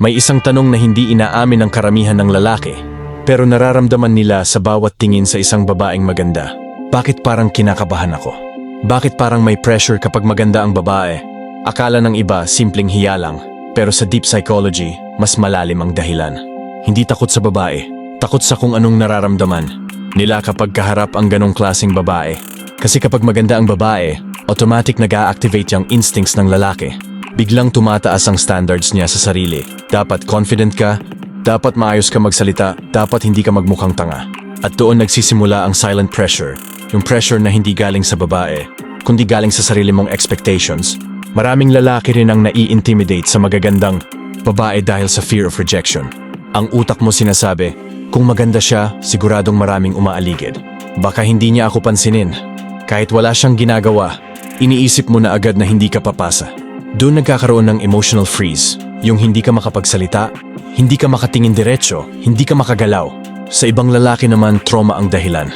May isang tanong na hindi inaamin ng karamihan ng lalaki, pero nararamdaman nila sa bawat tingin sa isang babaeng maganda. Bakit parang kinakabahan ako? Bakit parang may pressure kapag maganda ang babae? Akala ng iba simpleng hiya lang, pero sa deep psychology, mas malalim ang dahilan. Hindi takot sa babae, takot sa kung anong nararamdaman nila kapag kaharap ang ganong klaseng babae. Kasi kapag maganda ang babae, automatic nag-a-activate yung instincts ng lalaki. Biglang tumataas ang standards niya sa sarili. Dapat confident ka, dapat maayos ka magsalita, dapat hindi ka magmukhang tanga. At doon nagsisimula ang silent pressure, yung pressure na hindi galing sa babae, kundi galing sa sarili mong expectations. Maraming lalaki rin ang nai-intimidate sa magagandang babae dahil sa fear of rejection. Ang utak mo sinasabi, kung maganda siya, siguradong maraming umaaligid. Baka hindi niya ako pansinin. Kahit wala siyang ginagawa, iniisip mo na agad na hindi ka papasa. Doon nagkakaroon ng emotional freeze, yung hindi ka makapagsalita, hindi ka makatingin diretso, hindi ka makagalaw. Sa ibang lalaki naman, trauma ang dahilan.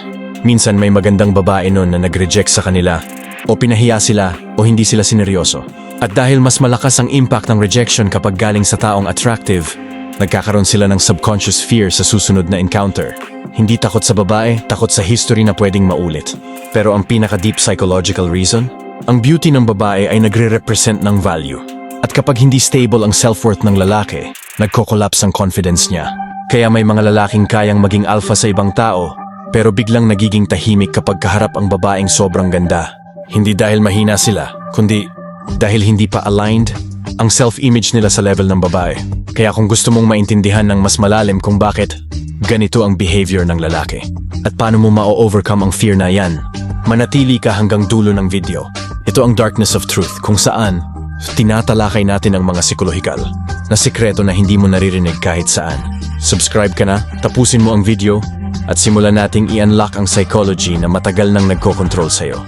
Minsan may magandang babae noon na nag-reject sa kanila, o pinahiya sila, o hindi sila sineryoso. At dahil mas malakas ang impact ng rejection kapag galing sa taong attractive, nagkakaroon sila ng subconscious fear sa susunod na encounter. Hindi takot sa babae, takot sa history na pwedeng maulit. Pero ang pinaka-deep psychological reason? Ang beauty ng babae ay nagre-represent ng value. At kapag hindi stable ang self-worth ng lalaki, nagko-collapse ang confidence niya. Kaya may mga lalaking kayang maging alpha sa ibang tao, pero biglang nagiging tahimik kapag kaharap ang babaeng sobrang ganda. Hindi dahil mahina sila, kundi dahil hindi pa aligned ang self-image nila sa level ng babae. Kaya kung gusto mong maintindihan ng mas malalim kung bakit ganito ang behavior ng lalaki at paano mo ma-overcome ang fear na yan, manatili ka hanggang dulo ng video. Ito ang Darkness of Truth, kung saan tinatalakay natin ang mga psikolohikal na sikreto na hindi mo naririnig kahit saan. Subscribe ka na, tapusin mo ang video, at simulan nating i-unlock ang psychology na matagal nang nagko-control sa'yo.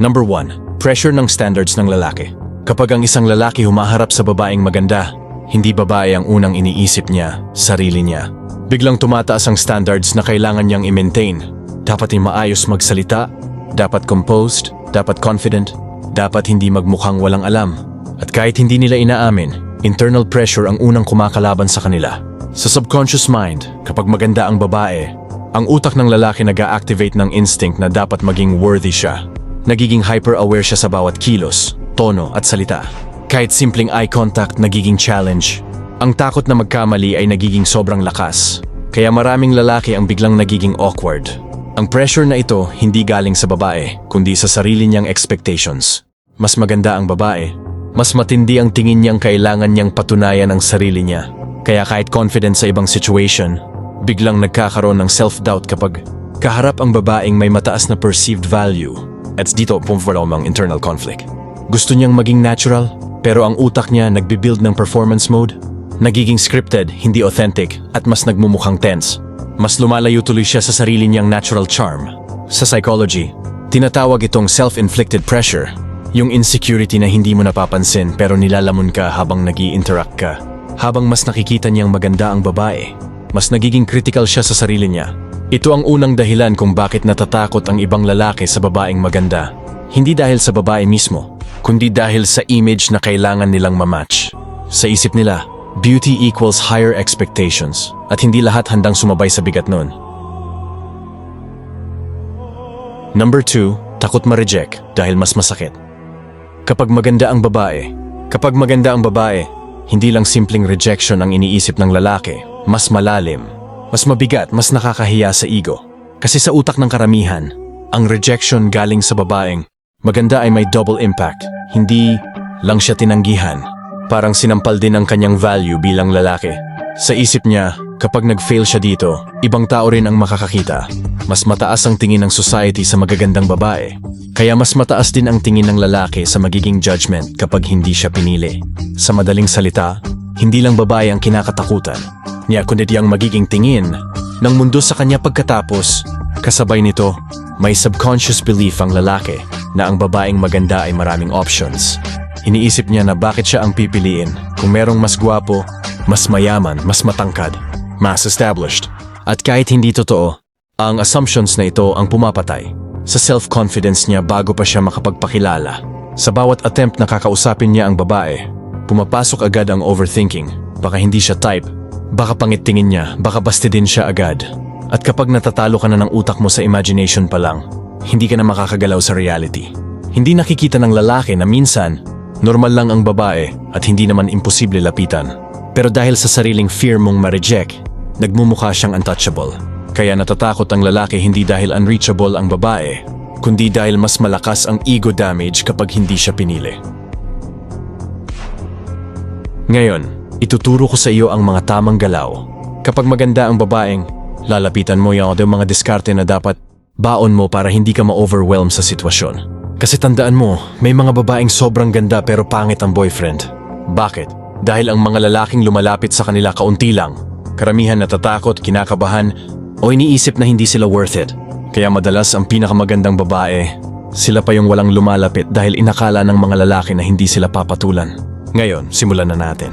Number 1. Pressure ng standards ng lalaki. Kapag ang isang lalaki humaharap sa babaeng maganda, hindi babae ang unang iniisip niya, sarili niya. Biglang tumataas ang standards na kailangan niyang i-maintain. Dapat maayos magsalita, dapat composed, dapat confident, dapat hindi magmukhang walang alam. At kahit hindi nila inaamin, internal pressure ang unang kumakalaban sa kanila. Sa subconscious mind, kapag maganda ang babae, ang utak ng lalaki nag-a-activate ng instinct na dapat maging worthy siya. Nagiging hyper-aware siya sa bawat kilos, tono at salita. Kahit simpleng eye contact nagiging challenge. Ang takot na magkamali ay nagiging sobrang lakas. Kaya maraming lalaki ang biglang nagiging awkward. Ang pressure na ito hindi galing sa babae, kundi sa sarili niyang expectations. Mas maganda ang babae, mas matindi ang tingin niyang kailangan niyang patunayan ang sarili niya. Kaya kahit confident sa ibang situation, biglang nagkakaroon ng self-doubt kapag kaharap ang babaeng may mataas na perceived value. At dito pumapalong ang internal conflict. Gusto niyang maging natural, pero ang utak niya nagbibuild ng performance mode, nagiging scripted, hindi authentic, at mas nagmumukhang tense. Mas lumalayo tuloy siya sa sarili niyang natural charm. Sa psychology, tinatawag itong self-inflicted pressure, yung insecurity na hindi mo napapansin pero nilalamon ka habang nag-i-interact ka. Habang mas nakikita niyang maganda ang babae, mas nagiging critical siya sa sarili niya. Ito ang unang dahilan kung bakit natatakot ang ibang lalaki sa babaeng maganda. Hindi dahil sa babae mismo, kundi dahil sa image na kailangan nilang mamatch. Sa isip nila, beauty equals higher expectations, at hindi lahat handang sumabay sa bigat nun. Number 2, takot ma-reject dahil mas masakit. Kapag maganda ang babae, hindi lang simpleng rejection ang iniisip ng lalaki, mas malalim, mas mabigat, mas nakakahiya sa ego. Kasi sa utak ng karamihan, ang rejection galing sa babaeng maganda ay may double impact. Hindi lang siya tinanggihan, parang sinampal din ang kanyang value bilang lalaki. Sa isip niya, kapag nag-fail siya dito, ibang tao rin ang makakakita. Mas mataas ang tingin ng society sa magagandang babae. Kaya mas mataas din ang tingin ng lalaki sa magiging judgment kapag hindi siya pinili. Sa madaling salita, hindi lang babae ang kinakatakutan niya kundi ang magiging tingin ng mundo sa kanya pagkatapos. Kasabay nito, may subconscious belief ang lalaki na ang babaeng maganda ay maraming options. Iniisip niya na bakit siya ang pipiliin kung merong mas gwapo, mas mayaman, mas matangkad, mas established. At kahit hindi totoo, ang assumptions na ito ang pumapatay sa self-confidence niya bago pa siya makapagpakilala. Sa bawat attempt na kakausapin niya ang babae, Pumapasok agad ang overthinking. Baka hindi siya type. Baka pangit tingin niya. Baka bastidin siya agad. At kapag natatalo ka na ng utak mo sa imagination pa lang, hindi ka na makakagalaw sa reality. Hindi nakikita ng lalaki na minsan, normal lang ang babae at hindi naman imposible lapitan. Pero dahil sa sariling fear mong ma-reject, nagmumukha siyang untouchable. Kaya natatakot ang lalaki hindi dahil unreachable ang babae, kundi dahil mas malakas ang ego damage kapag hindi siya pinili. Ngayon, ituturo ko sa iyo ang mga tamang galaw. Kapag maganda ang babaeng, lalapitan mo yung mga diskarte na dapat baon mo para hindi ka ma-overwhelm sa sitwasyon. Kasi tandaan mo, may mga babaeng sobrang ganda pero pangit ang boyfriend. Bakit? Dahil ang mga lalaking lumalapit sa kanila kaunti lang. Karamihan natatakot, kinakabahan, o iniisip na hindi sila worth it. Kaya madalas ang pinakamagandang babae, sila pa yung walang lumalapit dahil inakala ng mga lalaki na hindi sila papatulan. Ngayon, simulan na natin.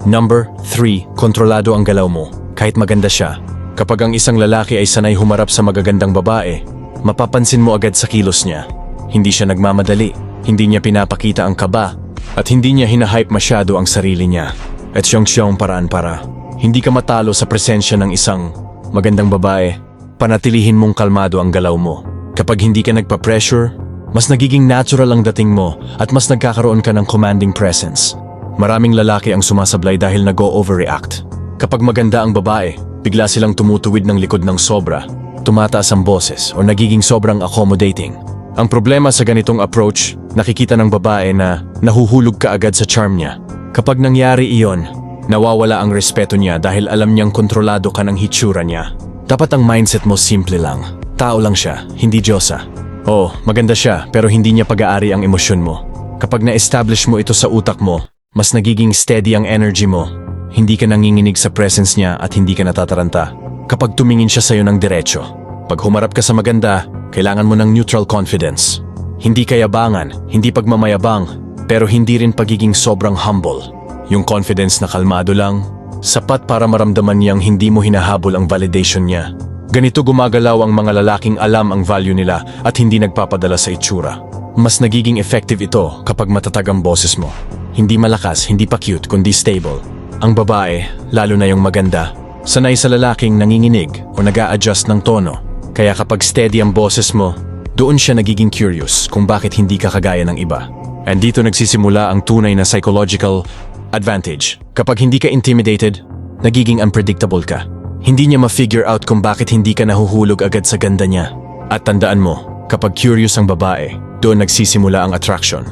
Number 3. Kontrolado ang galaw mo, kahit maganda siya. Kapag ang isang lalaki ay sanay humarap sa magagandang babae, mapapansin mo agad sa kilos niya. Hindi siya nagmamadali, hindi niya pinapakita ang kaba, at hindi niya hinahype masyado ang sarili niya. At siyang paraan para hindi ka matalo sa presensya ng isang magandang babae, panatilihin mong kalmado ang galaw mo. Kapag hindi ka nagpa-pressure, mas nagiging natural ang dating mo at mas nagkakaroon ka ng commanding presence. Maraming lalaki ang sumasablay dahil nag-o-overreact. Kapag maganda ang babae, bigla silang tumutuwid ng likod ng sobra, tumataas ang boses o nagiging sobrang accommodating. Ang problema sa ganitong approach, nakikita ng babae na nahuhulog ka agad sa charm niya. Kapag nangyari iyon, nawawala ang respeto niya dahil alam niyang kontrolado ka ng hitsura niya. Dapat ang mindset mo simple lang. Tao lang siya, hindi Diyosa. Oo, maganda siya pero hindi niya pag-aari ang emosyon mo. Kapag na-establish mo ito sa utak mo, mas nagiging steady ang energy mo. Hindi ka nanginginig sa presence niya at hindi ka natataranta. Kapag tumingin siya sa'yo ng diretso. Pag humarap ka sa maganda, kailangan mo ng neutral confidence. Hindi kayabangan, hindi pagmamayabang, pero hindi rin pagiging sobrang humble. Yung confidence na kalmado lang, sapat para maramdaman niyang hindi mo hinahabol ang validation niya. Ganito gumagalaw ang mga lalaking alam ang value nila at hindi nagpapadala sa itsura. Mas nagiging effective ito kapag matatag ang boses mo. Hindi malakas, hindi pa cute, kundi stable. Ang babae, lalo na yung maganda, sanay sa lalaking nanginginig o nag-a-adjust ng tono. Kaya kapag steady ang boses mo, doon siya nagiging curious kung bakit hindi ka kagaya ng iba. And dito nagsisimula ang tunay na psychological advantage. Kapag hindi ka intimidated, nagiging unpredictable ka. Hindi niya ma-figure out kung bakit hindi ka nahuhulog agad sa ganda niya. At tandaan mo, kapag curious ang babae, doon nagsisimula ang attraction.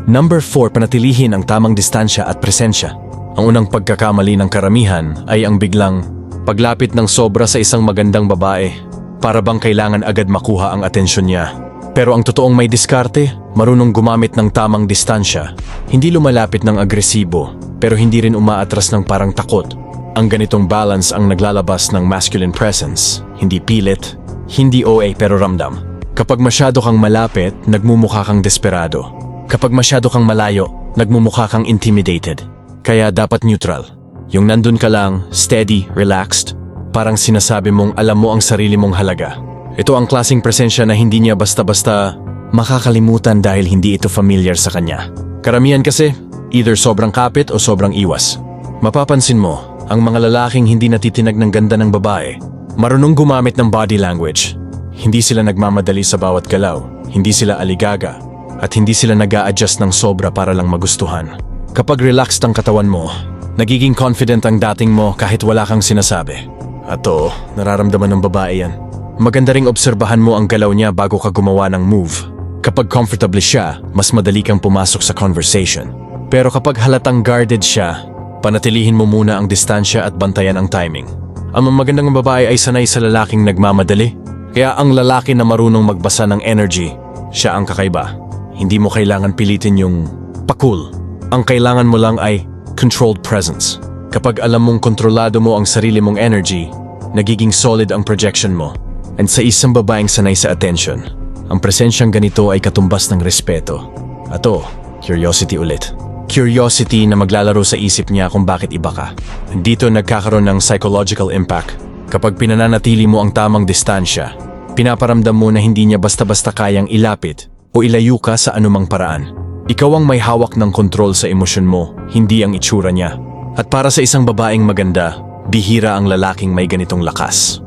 Number 4. Panatilihin ang tamang distansya at presensya. Ang unang pagkakamali ng karamihan ay ang biglang paglapit ng sobra sa isang magandang babae para bang kailangan agad makuha ang atensyon niya. Pero ang totoong may diskarte, marunong gumamit ng tamang distansya. Hindi lumalapit ng agresibo, pero hindi rin umaatras ng parang takot. Ang ganitong balance ang naglalabas ng masculine presence. Hindi pilit, hindi OA pero ramdam. Kapag masyado kang malapit, nagmumukha kang desperado. Kapag masyado kang malayo, nagmumukha kang intimidated. Kaya dapat neutral. Yung nandun ka lang, steady, relaxed, parang sinasabi mong alam mo ang sarili mong halaga. Ito ang klaseng presensya na hindi niya basta-basta makakalimutan dahil hindi ito familiar sa kanya. Karamihan kasi, either sobrang kapit o sobrang iwas. Mapapansin mo, ang mga lalaking hindi natitinag ng ganda ng babae, marunong gumamit ng body language. Hindi sila nagmamadali sa bawat galaw, hindi sila aligaga, at hindi sila nag-a-adjust ng sobra para lang magustuhan. Kapag relaxed ang katawan mo, nagiging confident ang dating mo kahit wala kang sinasabi. At oo, nararamdaman ng babae yan. Maganda ring obserbahan mo ang galaw niya bago ka gumawa ng move. Kapag comfortable siya, mas madali kang pumasok sa conversation. Pero kapag halatang guarded siya, panatilihin mo muna ang distansya at bantayan ang timing. Ang magandang babae ay sanay sa lalaking nagmamadali. Kaya ang lalaki na marunong magbasa ng energy, siya ang kakaiba. Hindi mo kailangan pilitin yung pa-cool. Ang kailangan mo lang ay controlled presence. Kapag alam mong kontrolado mo ang sarili mong energy, nagiging solid ang projection mo. And sa isang babaeng sanay sa attention, ang presensyang ganito ay katumbas ng respeto. Ato, curiosity ulit. Curiosity na maglalaro sa isip niya kung bakit iba ka. Dito nagkakaroon ng psychological impact. Kapag pinananatili mo ang tamang distansya, Pinaparamdam mo na hindi niya basta-basta kayang ilapit o ilayo ka sa anumang paraan. Ikaw ang may hawak ng kontrol sa emosyon mo, hindi ang itsura niya. At para sa isang babaeng maganda, bihira ang lalaking may ganitong lakas.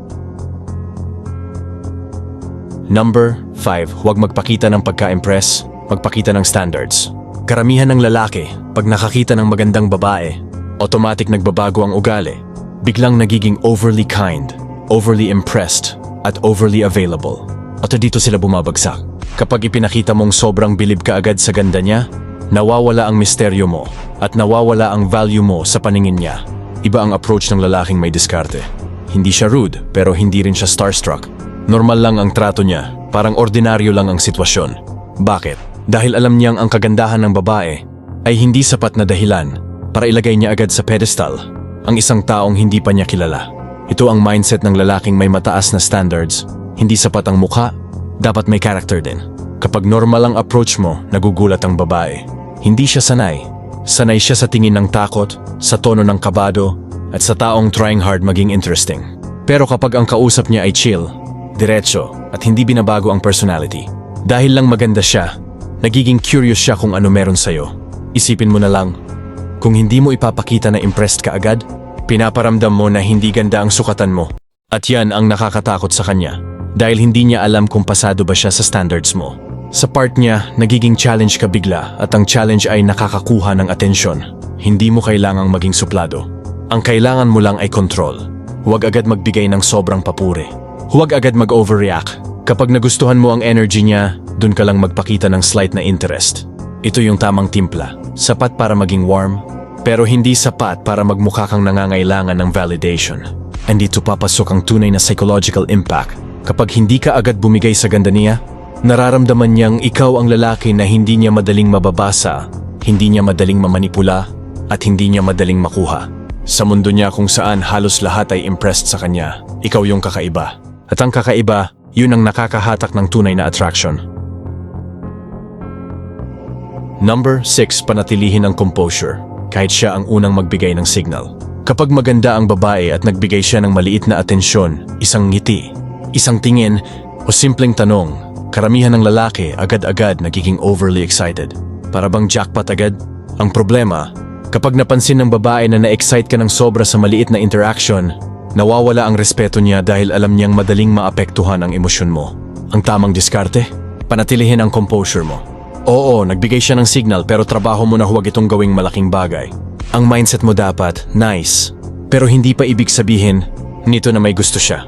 Number 5. Huwag magpakita ng pagka-impress, magpakita ng standards. Karamihan ng lalaki, pag nakakita ng magandang babae, automatic nagbabago ang ugali. Biglang nagiging overly kind, overly impressed, at overly available. At dito sila bumabagsak. Kapag ipinakita mong sobrang bilib ka agad sa ganda niya, nawawala ang misteryo mo at nawawala ang value mo sa paningin niya. Iba ang approach ng lalaking may diskarte. Hindi siya rude, pero hindi rin siya starstruck. Normal lang ang trato niya, parang ordinaryo lang ang sitwasyon. Bakit? Dahil alam niyang ang kagandahan ng babae ay hindi sapat na dahilan para ilagay niya agad sa pedestal ang isang taong hindi pa niya kilala. Ito ang mindset ng lalaking may mataas na standards. Hindi sapat ang mukha, dapat may character din. Kapag normal ang approach mo, nagugulat ang babae. Hindi siya sanay. Sanay siya sa tingin ng takot, sa tono ng kabado, at sa taong trying hard maging interesting. Pero kapag ang kausap niya ay chill, diretso, at hindi binabago ang personality, dahil lang maganda siya, nagiging curious siya kung ano meron sa'yo. Isipin mo na lang, kung hindi mo ipapakita na impressed ka agad, pinaparamdam mo na hindi ganda ang sukatan mo. At yan ang nakakatakot sa kanya, dahil hindi niya alam kung pasado ba siya sa standards mo. Sa part niya, nagiging challenge ka bigla at ang challenge ay nakakakuha ng atensyon. Hindi mo kailangang maging suplado. Ang kailangan mo lang ay control. Huwag agad magbigay ng sobrang papuri. Huwag agad mag-overreact. Kapag nagustuhan mo ang energy niya, dun ka lang magpakita ng slight na interest. Ito yung tamang timpla. Sapat para maging warm, pero hindi sapat para magmukha kang nangangailangan ng validation. And dito papasok ang tunay na psychological impact. Kapag hindi ka agad bumigay sa ganda niya, nararamdaman niyang ikaw ang lalaki na hindi niya madaling mababasa, hindi niya madaling mamanipula, at hindi niya madaling makuha. Sa mundo niya kung saan halos lahat ay impressed sa kanya, ikaw yung kakaiba. At ang kakaiba, yun ang nakakahatak ng tunay na attraction. Number 6. Panatilihin ang composure, kahit siya ang unang magbigay ng signal. Kapag maganda ang babae at nagbigay siya ng maliit na atensyon, isang ngiti, isang tingin, o simpleng tanong, karamihan ng lalaki agad-agad nagiging overly excited. Para bang jackpot agad? Ang problema, kapag napansin ng babae na na-excite ka ng sobra sa maliit na interaction, nawawala ang respeto niya dahil alam niyang madaling maapektuhan ang emosyon mo. Ang tamang diskarte? Panatilihin ang composure mo. Oo, nagbigay siya ng signal pero trabaho mo na huwag itong gawing malaking bagay. Ang mindset mo dapat, nice. Pero hindi pa ibig sabihin, nito na may gusto siya.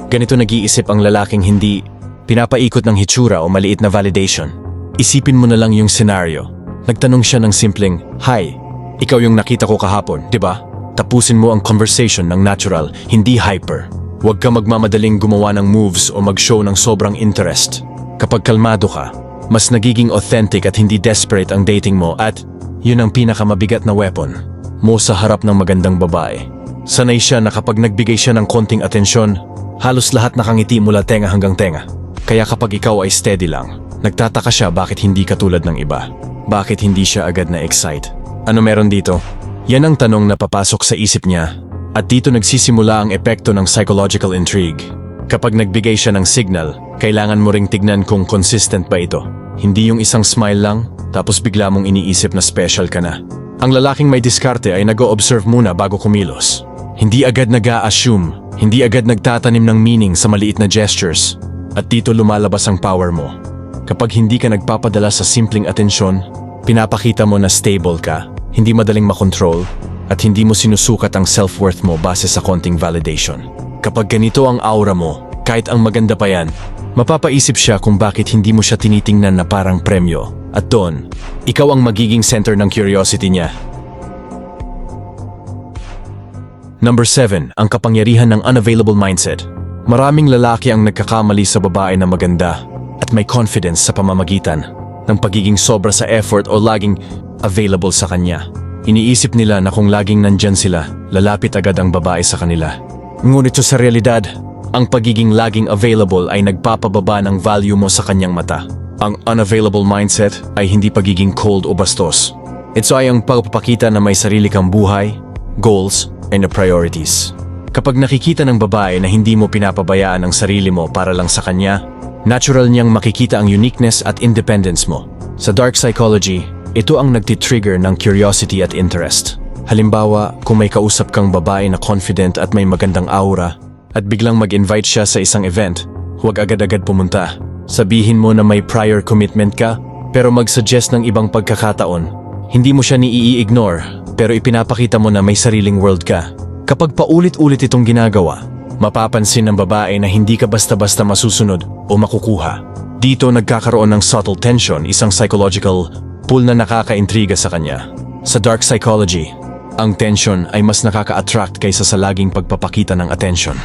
Ganito nag-iisip ang lalaking hindi pinapaikot ng hitsura o maliit na validation. Isipin mo na lang yung scenario. Nagtanong siya ng simpleng, "Hi, ikaw yung nakita ko kahapon, di ba?" Tapusin mo ang conversation ng natural, hindi hyper. Huwag ka magmamadaling gumawa ng moves o mag-show ng sobrang interest. Kapag kalmado ka, mas nagiging authentic at hindi desperate ang dating mo at yun ang pinakamabigat na weapon mo sa harap ng magandang babae. Sanay siya na kapag nagbigay siya ng konting atensyon, halos lahat nakangiti mula tenga hanggang tenga. Kaya kapag ikaw ay steady lang, nagtataka siya bakit hindi katulad ng iba. Bakit hindi siya agad na excite? Ano meron dito? Yan ang tanong na papasok sa isip niya at dito nagsisimula ang epekto ng psychological intrigue. Kapag nagbigay siya ng signal, kailangan mo ring tignan kung consistent ba ito. Hindi yung isang smile lang, tapos bigla mong iniisip na special ka na. Ang lalaking may diskarte ay nag-o-observe muna bago kumilos. Hindi agad nag-a-assume, hindi agad nagtatanim ng meaning sa maliit na gestures. At dito lumalabas ang power mo. Kapag hindi ka nagpapadala sa simpleng atensyon, pinapakita mo na stable ka, hindi madaling makontrol, at hindi mo sinusukat ang self-worth mo base sa konting validation. Kapag ganito ang aura mo, kahit ang maganda pa yan, mapapaisip siya kung bakit hindi mo siya tinitingnan na parang premyo. At doon, ikaw ang magiging center ng curiosity niya. Number 7. Ang kapangyarihan ng unavailable mindset. Maraming lalaki ang nagkakamali sa babae na maganda at may confidence sa pamamagitan ng pagiging sobra sa effort o laging available sa kanya. Iniisip nila na kung laging nandyan sila, lalapit agad ang babae sa kanila. Ngunit sa realidad, ang pagiging laging available ay nagpapababa ng value mo sa kanyang mata. Ang unavailable mindset ay hindi pagiging cold o bastos. Ito ay ang pagpapakita na may sarili kang buhay, goals, and priorities. Kapag nakikita ng babae na hindi mo pinapabayaan ang sarili mo para lang sa kanya, natural niyang makikita ang uniqueness at independence mo. Sa dark psychology, ito ang nagtitrigger ng curiosity at interest. Halimbawa, kung may kausap kang babae na confident at may magandang aura, at biglang mag-invite siya sa isang event, huwag agad-agad pumunta. Sabihin mo na may prior commitment ka, pero mag-suggest ng ibang pagkakataon. Hindi mo siya ni-i-ignore, pero ipinapakita mo na may sariling world ka. Kapag paulit-ulit itong ginagawa, mapapansin ng babae na hindi ka basta-basta masusunod o makukuha. Dito nagkakaroon ng subtle tension, isang psychological pull na nakaka-intriga sa kanya. Sa dark psychology, ang tension ay mas nakaka-attract kaysa sa laging pagpapakita ng attention.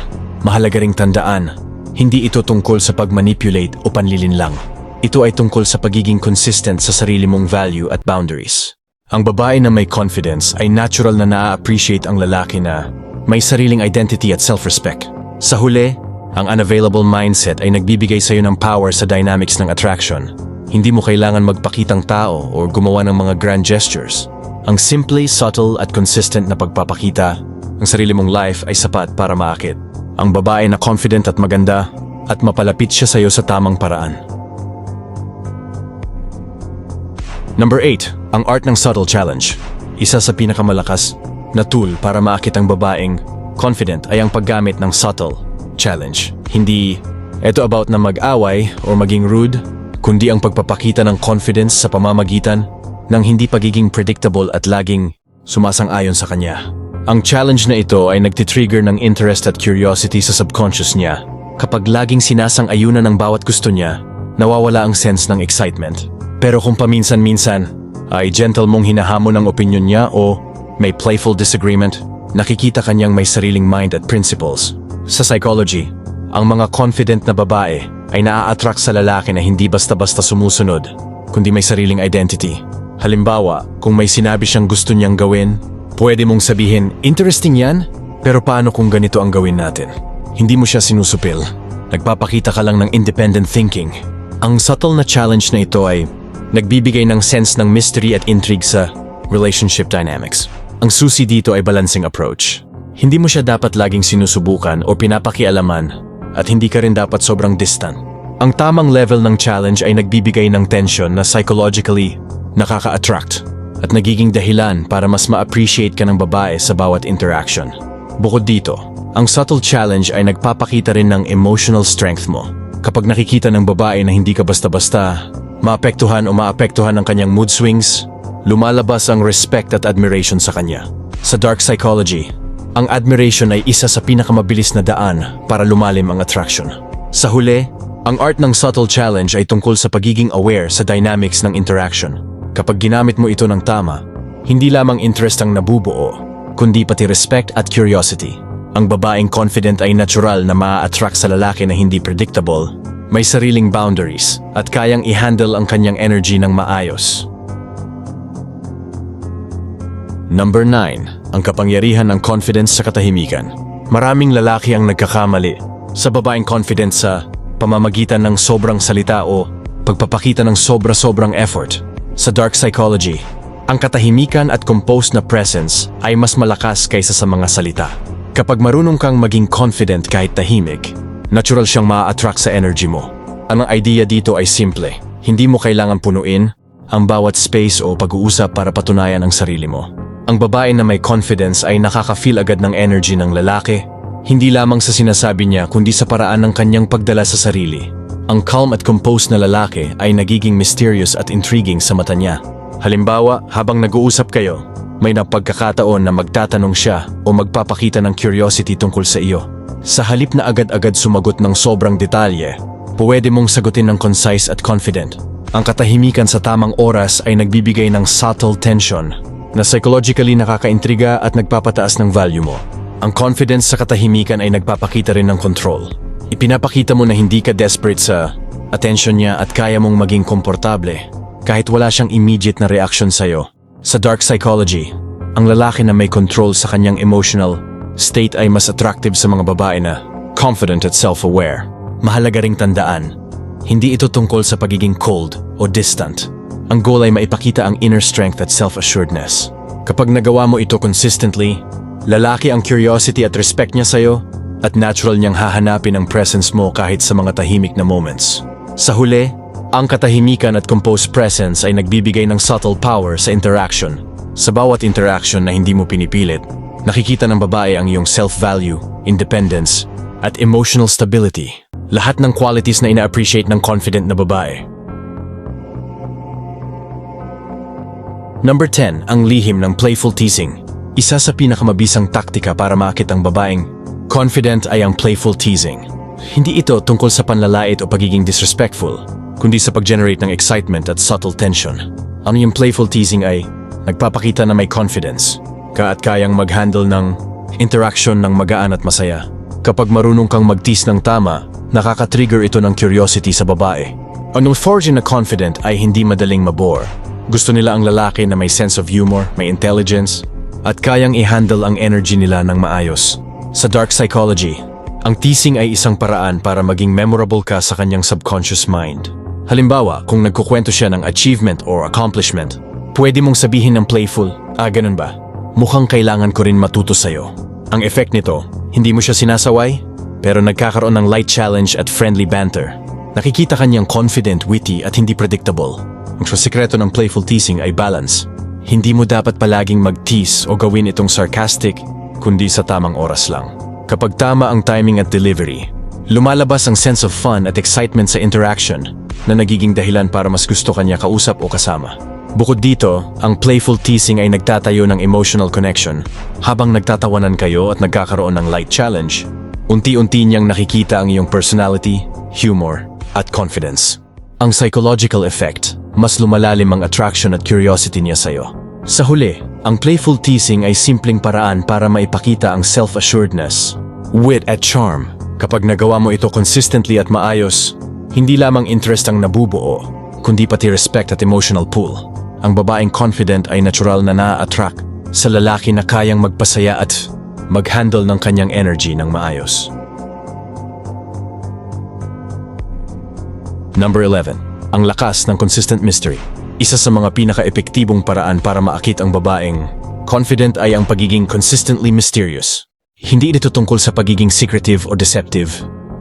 Mahalaga ring tandaan, hindi ito tungkol sa pag-manipulate o panlilinlang. Ito ay tungkol sa pagiging consistent sa sarili mong value at boundaries. Ang babae na may confidence ay natural na naa-appreciate ang lalaki na may sariling identity at self-respect. Sa huli, ang unavailable mindset ay nagbibigay sa iyo ng power sa dynamics ng attraction. Hindi mo kailangan magpakitang tao o gumawa ng mga grand gestures. Ang simple, subtle at consistent na pagpapakita ng sarili mong life ay sapat para maakit ang babae na confident at maganda at mapalapit siya sa iyo sa tamang paraan. Number 8. Ang art ng subtle challenge. Isa sa pinakamalakas na tool para maakit ang babaeng confident ay ang paggamit ng subtle challenge. Hindi ito about na mag-away o maging rude, kundi ang pagpapakita ng confidence sa pamamagitan ng hindi pagiging predictable at laging sumasang-ayon sa kanya. Ang challenge na ito ay nagtitrigger ng interest at curiosity sa subconscious niya. Kapag laging sinasang-ayunan ang bawat gusto niya, nawawala ang sense ng excitement. Pero kung paminsan-minsan ay gentle mong hinahamon ang opinion niya o may playful disagreement, nakikita kanyang may sariling mind at principles. Sa psychology, ang mga confident na babae ay naa-attract sa lalaki na hindi basta-basta sumusunod, kundi may sariling identity. Halimbawa, kung may sinabi siyang gusto niyang gawin, pwede mong sabihin, interesting yan, pero paano kung ganito ang gawin natin? Hindi mo siya sinusupil. Nagpapakita ka lang ng independent thinking. Ang subtle na challenge na ito ay nagbibigay ng sense ng mystery at intrigue sa relationship dynamics. Ang susi dito ay balancing approach. Hindi mo siya dapat laging sinusubukan o pinapakialaman at hindi ka rin dapat sobrang distant. Ang tamang level ng challenge ay nagbibigay ng tension na psychologically nakaka-attract at nagiging dahilan para mas ma-appreciate ka ng babae sa bawat interaction. Bukod dito, ang subtle challenge ay nagpapakita rin ng emotional strength mo. Kapag nakikita ng babae na hindi ka basta-basta maapektuhan o maapektuhan ng kanyang mood swings, lumalabas ang respect at admiration sa kanya. Sa dark psychology, ang admiration ay isa sa pinakamabilis na daan para lumalim ang attraction. Sa huli, ang art ng subtle challenge ay tungkol sa pagiging aware sa dynamics ng interaction. Kapag ginamit mo ito ng tama, hindi lamang interest ang nabubuo, kundi pati respect at curiosity. Ang babaeng confident ay natural na maa-attract sa lalaki na hindi predictable, may sariling boundaries at kayang i-handle ang kanyang energy ng maayos. Number 9. Ang kapangyarihan ng confidence sa katahimikan. Maraming lalaki ang nagkakamali sa babaeng confident sa pamamagitan ng sobrang salita o pagpapakita ng sobra-sobrang effort. Sa dark psychology, ang katahimikan at composed na presence ay mas malakas kaysa sa mga salita. Kapag marunong kang maging confident kahit tahimik, natural siyang ma-attract sa energy mo. Ang idea dito ay simple. Hindi mo kailangan punuin ang bawat space o pag-uusap para patunayan ang sarili mo. Ang babae na may confidence ay nakaka-feel agad ng energy ng lalaki, hindi lamang sa sinasabi niya kundi sa paraan ng kanyang pagdala sa sarili. Ang calm at composed na lalaki ay nagiging mysterious at intriguing sa mata niya. Halimbawa, habang nag-uusap kayo, may napagkakataon na magtatanong siya o magpapakita ng curiosity tungkol sa iyo. Sa halip na agad-agad sumagot ng sobrang detalye, pwede mong sagutin ng concise at confident. Ang katahimikan sa tamang oras ay nagbibigay ng subtle tension na psychologically nakakaintriga at nagpapataas ng value mo. Ang confidence sa katahimikan ay nagpapakita rin ng control. Ipinapakita mo na hindi ka desperate sa attention niya at kaya mong maging komportable kahit wala siyang immediate na reaction sa'yo. Sa dark psychology, ang lalaki na may control sa kanyang emotional state ay mas attractive sa mga babae na confident at self-aware. Mahalaga ring tandaan, hindi ito tungkol sa pagiging cold o distant. Ang goal ay maipakita ang inner strength at self-assuredness. Kapag nagawa mo ito consistently, Lalaki ang curiosity at respect niya sa'yo, at natural niyang hahanapin ang presence mo kahit sa mga tahimik na moments. Sa huli, ang katahimikan at composed presence ay nagbibigay ng subtle power sa interaction. Sa bawat interaction na hindi mo pinipilit, nakikita ng babae ang iyong self-value, independence, at emotional stability. Lahat ng qualities na ina-appreciate ng confident na babae. Number 10, ang lihim ng playful teasing. Isa sa pinakamabisang taktika para maakit ang babaeng confident ay ang playful teasing. Hindi ito tungkol sa panlalait o pagiging disrespectful, kundi sa pag-generate ng excitement at subtle tension. Ano yung playful teasing ay nagpapakita na may confidence ka at kayang mag-handle ng interaction ng magaan at masaya. Kapag marunong kang mag-tease ng tama, nakaka-trigger ito ng curiosity sa babae. Ang forging na confident ay hindi madaling mabore. Gusto nila ang lalaki na may sense of humor, may intelligence, at kayang i-handle ang energy nila ng maayos. Sa dark psychology, ang teasing ay isang paraan para maging memorable ka sa kanyang subconscious mind. Halimbawa, kung nagkukwento siya ng achievement or accomplishment, pwede mong sabihin ng playful, ganun ba? Mukhang kailangan ko rin matuto sa'yo. Ang effect nito, hindi mo siya sinasaway, pero nagkakaroon ng light challenge at friendly banter. Nakikita kanyang confident, witty at hindi predictable. Ang sekreto ng playful teasing ay balance. Hindi mo dapat palaging mag-tease o gawin itong sarcastic, kundi sa tamang oras lang. Kapag tama ang timing at delivery, lumalabas ang sense of fun at excitement sa interaction na nagiging dahilan para mas gusto kanya kausap o kasama. Bukod dito, ang playful teasing ay nagtatayo ng emotional connection. Habang nagtatawanan kayo at nagkakaroon ng light challenge, unti-unti niyang nakikita ang iyong personality, humor, at confidence. Ang psychological effect, mas lumalalim ang attraction at curiosity niya sa'yo. Sa huli, ang playful teasing ay simpleng paraan para maipakita ang self-assuredness, wit at charm. Kapag nagawa mo ito consistently at maayos, hindi lamang interest ang nabubuo, kundi pati respect at emotional pull. Ang babaeng confident ay natural na na-attract sa lalaki na kayang magpasaya at mag-handle ng kanyang energy ng maayos. Number 11. Ang lakas ng consistent mystery. Isa sa mga pinaka-epektibong paraan para maakit ang babaeng confident ay ang pagiging consistently mysterious. Hindi ito tungkol sa pagiging secretive o deceptive,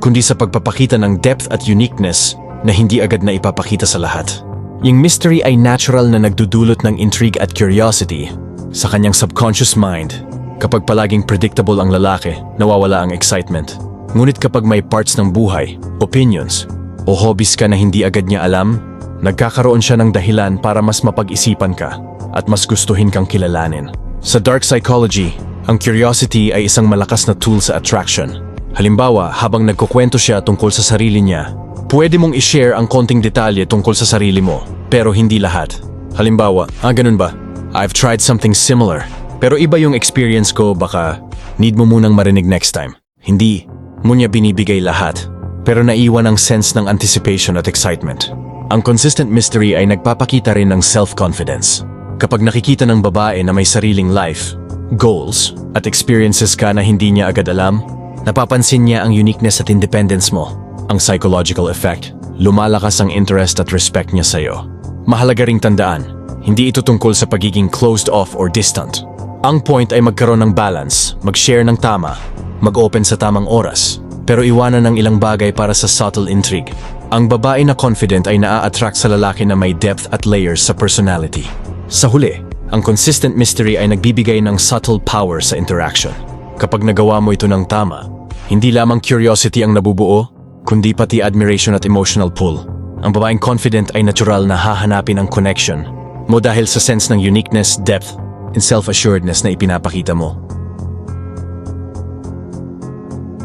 kundi sa pagpapakita ng depth at uniqueness na hindi agad na ipapakita sa lahat. Yung mystery ay natural na nagdudulot ng intrigue at curiosity sa kanyang subconscious mind. Kapag palaging predictable ang lalaki, nawawala ang excitement. Ngunit kapag may parts ng buhay, opinions, o hobbies ka na hindi agad niya alam, nagkakaroon siya ng dahilan para mas mapag-isipan ka at mas gustuhin kang kilalanin. Sa dark psychology, ang curiosity ay isang malakas na tool sa attraction. Halimbawa, habang nagkukwento siya tungkol sa sarili niya, pwede mong i-share ang konting detalye tungkol sa sarili mo, pero hindi lahat. Halimbawa, ganun ba? I've tried something similar, pero iba yung experience ko, baka need mo munang marinig next time. Hindi mo niya binibigay lahat, pero naiwan ang sense ng anticipation at excitement. Ang consistent mystery ay nagpapakita rin ng self-confidence. Kapag nakikita ng babae na may sariling life, goals, at experiences ka na hindi niya agad alam, napapansin niya ang uniqueness at independence mo. Ang psychological effect, lumalakas ang interest at respect niya sa'yo. Mahalaga ring tandaan, hindi ito tungkol sa pagiging closed off or distant. Ang point ay magkaroon ng balance, mag-share ng tama, mag-open sa tamang oras, pero iwanan ng ilang bagay para sa subtle intrigue. Ang babae na confident ay naa-attract sa lalaki na may depth at layers sa personality. Sa huli, ang consistent mystery ay nagbibigay ng subtle power sa interaction. Kapag nagawa mo ito ng tama, hindi lamang curiosity ang nabubuo, kundi pati admiration at emotional pull. Ang babaeng confident ay natural na hahanapin ang connection mo dahil sa sense ng uniqueness, depth, and self-assuredness na ipinapakita mo.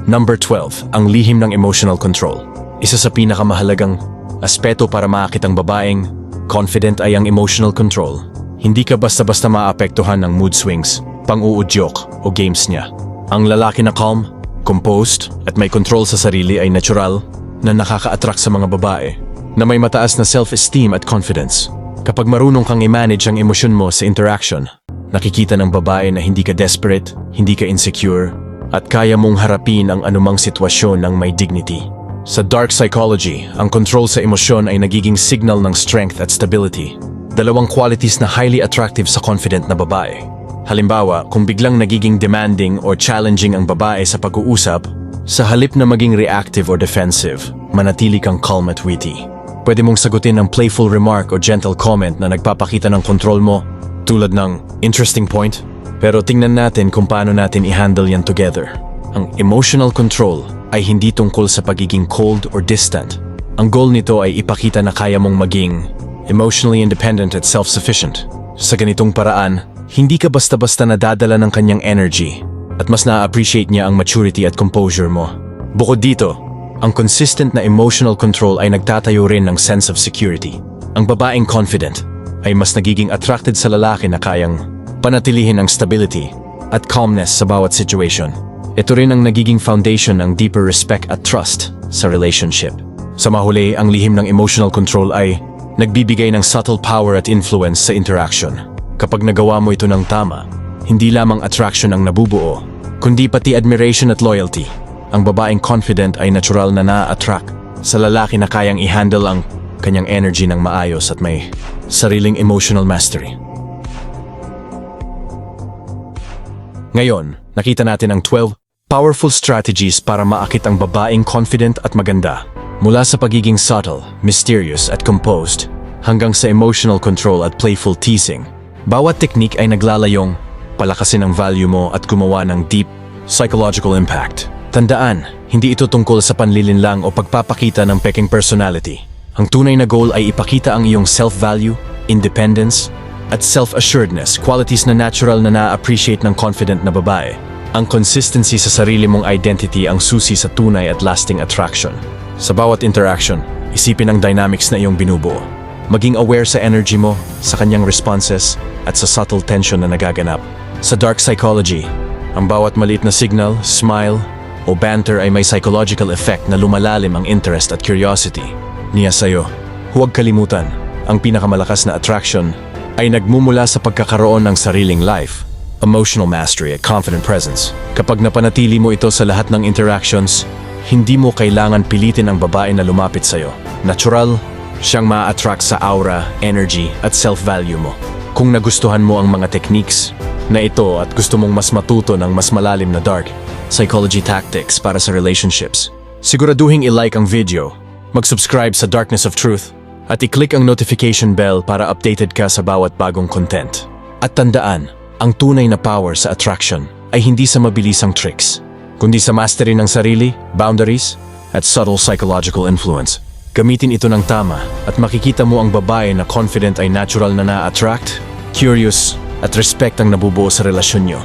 Number 12, ang lihim ng emotional control. Isa sa pinakamahalagang aspeto para maakit ang babaeng confident ay ang emotional control. Hindi ka basta-basta maapektuhan ng mood swings, pang-uudyok o games niya. Ang lalaki na calm, composed at may control sa sarili ay natural na nakaka-attract sa mga babae na may mataas na self-esteem at confidence. Kapag marunong kang i-manage ang emosyon mo sa interaction, nakikita ng babae na hindi ka desperate, hindi ka insecure, at kaya mong harapin ang anumang sitwasyon ng may dignity. Sa dark psychology, ang control sa emosyon ay nagiging signal ng strength at stability. Dalawang qualities na highly attractive sa confident na babae. Halimbawa, kung biglang nagiging demanding or challenging ang babae sa pag-uusap, sa halip na maging reactive or defensive, manatili kang calm at witty. Pwede mong sagutin ng playful remark o gentle comment na nagpapakita ng control mo, tulad ng interesting point. Pero tingnan natin kung paano natin i-handle yan together. Ang emotional control ay hindi tungkol sa pagiging cold or distant. Ang goal nito ay ipakita na kaya mong maging emotionally independent at self-sufficient. Sa ganitong paraan, hindi ka basta-basta nadadala ng kanyang energy at mas na-appreciate niya ang maturity at composure mo. Bukod dito, ang consistent na emotional control ay nagtatayo rin ng sense of security. Ang babaeng confident ay mas nagiging attracted sa lalaki na kayang panatilihin ang stability at calmness sa bawat situation. Ito rin ang nagiging foundation ng deeper respect at trust sa relationship. Sa mahuli, ang lihim ng emotional control ay nagbibigay ng subtle power at influence sa interaction. Kapag nagawa mo ito ng tama, hindi lamang attraction ang nabubuo, kundi pati admiration at loyalty. Ang babaeng confident ay natural na na-attract sa lalaki na kayang i-handle ang kanyang energy ng maayos at may sariling emotional mastery. Ngayon, nakita natin ang 12 powerful strategies para maakit ang babaeng confident at maganda. Mula sa pagiging subtle, mysterious at composed, hanggang sa emotional control at playful teasing. Bawat teknik ay naglalayong palakasin ang value mo at gumawa ng deep psychological impact. Tandaan, hindi ito tungkol sa panlilinlang o pagpapakita ng peking personality. Ang tunay na goal ay ipakita ang iyong self-value, independence, at self-assuredness, qualities na natural na na-appreciate ng confident na babae. Ang consistency sa sarili mong identity ang susi sa tunay at lasting attraction. Sa bawat interaction, isipin ang dynamics na iyong binubuo. Maging aware sa energy mo, sa kanyang responses, at sa subtle tension na nagaganap. Sa dark psychology, ang bawat maliit na signal, smile, o banter ay may psychological effect na lumalalim ang interest at curiosity niya sa'yo. Huwag kalimutan, ang pinakamalakas na attraction ay nagmumula sa pagkakaroon ng sariling life, emotional mastery at confident presence. Kapag napanatili mo ito sa lahat ng interactions, hindi mo kailangan pilitin ang babae na lumapit sa'yo. Natural, siyang ma-attract sa aura, energy at self-value mo. Kung nagustuhan mo ang mga techniques na ito at gusto mong mas matuto ng mas malalim na dark psychology tactics para sa relationships, siguraduhin i-like ang video, mag-subscribe sa Darkness of Truth, at i-click ang notification bell para updated ka sa bawat bagong content. At tandaan, ang tunay na power sa attraction ay hindi sa mabilisang tricks, kundi sa mastery ng sarili, boundaries, at subtle psychological influence. Gamitin ito ng tama at makikita mo ang babae na confident ay natural na na-attract, curious, at respect ang nabubuo sa relasyon nyo.